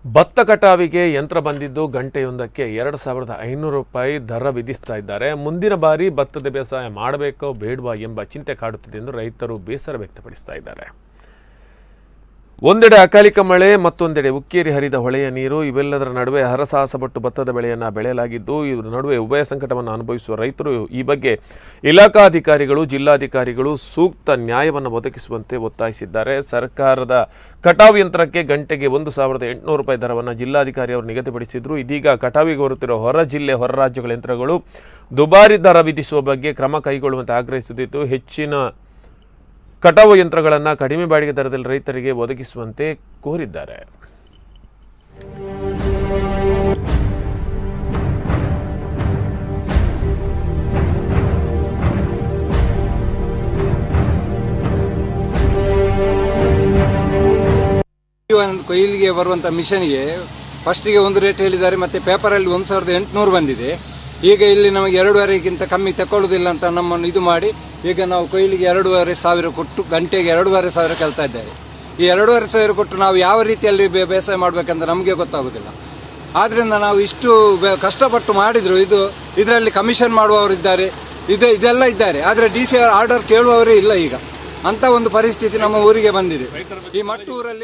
ಭತ್ತ ಕಟಾವಿಗೆ ಯಂತ್ರ ಬಂದಿದ್ದು ಗಂಟೆಯೊಂದಕ್ಕೆ 2,500 ರೂಪಾಯಿ ದರ ವಿಧಿಸ್ತಾ ಇದ್ದಾರೆ. ಮುಂದಿನ ಬಾರಿ ಭತ್ತದ ಬೇಸಾಯ ಮಾಡಬೇಕೋ ಬೇಡವಾ ಎಂಬ ಚಿಂತೆ ಕಾಡುತ್ತಿದೆ ಎಂದು ರೈತರು ಬೇಸರ ವ್ಯಕ್ತಪಡಿಸ್ತಾ ಇದ್ದಾರೆ. ಒಂದೆಡೆ ಅಕಾಲಿಕ ಮಳೆ, ಮತ್ತೊಂದೆಡೆ ಉಕ್ಕೇರಿ ಹರಿದ ಹೊಳೆಯ ನೀರು, ಇವೆಲ್ಲದರ ನಡುವೆ ಹರಸಾಹಸಪಟ್ಟು ಭತ್ತದ ಬೆಳೆಯನ್ನು ಬೆಳೆಯಲಾಗಿದ್ದು ಇದರ ನಡುವೆ ಉಭಯ ಸಂಕಟವನ್ನು ಅನುಭವಿಸುವ ರೈತರು ಈ ಬಗ್ಗೆ ಇಲಾಖಾಧಿಕಾರಿಗಳು, ಜಿಲ್ಲಾಧಿಕಾರಿಗಳು ಸೂಕ್ತ ನ್ಯಾಯವನ್ನು ಒದಗಿಸುವಂತೆ ಒತ್ತಾಯಿಸಿದ್ದಾರೆ. ಸರ್ಕಾರದ ಕಟಾವು ಯಂತ್ರಕ್ಕೆ ಗಂಟೆಗೆ 1,800 ರೂಪಾಯಿ ದರವನ್ನು ಜಿಲ್ಲಾಧಿಕಾರಿ ಅವರು ನಿಗದಿಪಡಿಸಿದ್ರು. ಇದೀಗ ಕಟಾವಿಗೆ ಬರುತ್ತಿರುವ ಹೊರ ಜಿಲ್ಲೆ, ಹೊರ ರಾಜ್ಯಗಳ ಯಂತ್ರಗಳು ದುಬಾರಿ ದರ ವಿಧಿಸುವ ಬಗ್ಗೆ ಕ್ರಮ ಕೈಗೊಳ್ಳುವಂತೆ ಆಗ್ರಹಿಸುತ್ತಿದ್ದು ಹೆಚ್ಚಿನ ಕಟಾವು ಯಂತ್ರಗಳನ್ನು ಕಡಿಮೆ ಬಾಡಿಗೆ ದರದಲ್ಲಿ ರೈತರಿಗೆ ಒದಗಿಸುವಂತೆ ಕೋರಿದ್ದಾರೆ. ಕೊಯ್ಲಿಗೆ ಬರುವಂಥ ಮಿಷನ್ಗೆ ಫಸ್ಟಿಗೆ ಒಂದು ರೇಟ್ ಹೇಳಿದ್ದಾರೆ, ಮತ್ತೆ ಪೇಪರಲ್ಲಿ 1,800 ಬಂದಿದೆ. ಈಗ ಇಲ್ಲಿ ನಮಗೆ 2,500ಗಿಂತ ಕಮ್ಮಿ ತಗೊಳ್ಳೋದಿಲ್ಲ ಅಂತ ನಮ್ಮನ್ನು ಇದು ಮಾಡಿ ಈಗ ನಾವು ಕೊಯ್ಲಿಗೆ 2,500 ಕೊಟ್ಟು ಗಂಟೆಗೆ 2,500 ಕೇಳ್ತಾ ಇದ್ದಾರೆ. ಈ 2,500 ಕೊಟ್ಟು ನಾವು ಯಾವ ರೀತಿಯಲ್ಲಿ ಬೇಸಾಯ ಮಾಡಬೇಕಂತ ನಮಗೆ ಗೊತ್ತಾಗೋದಿಲ್ಲ. ಆದ್ದರಿಂದ ನಾವು ಇಷ್ಟು ಕಷ್ಟಪಟ್ಟು ಮಾಡಿದ್ರು ಇದರಲ್ಲಿ ಕಮಿಷನ್ ಮಾಡುವವರು ಇದ್ದಾರೆ, ಇದೆಲ್ಲ ಇದ್ದಾರೆ, ಆದರೆ DC ಆರ್ಡರ್ ಕೇಳುವವರೇ ಇಲ್ಲ. ಈಗ ಅಂತ ಒಂದು ಪರಿಸ್ಥಿತಿ ನಮ್ಮ ಊರಿಗೆ ಬಂದಿದೆ. ಈ ಮಟ್ಟೂರಲ್ಲಿ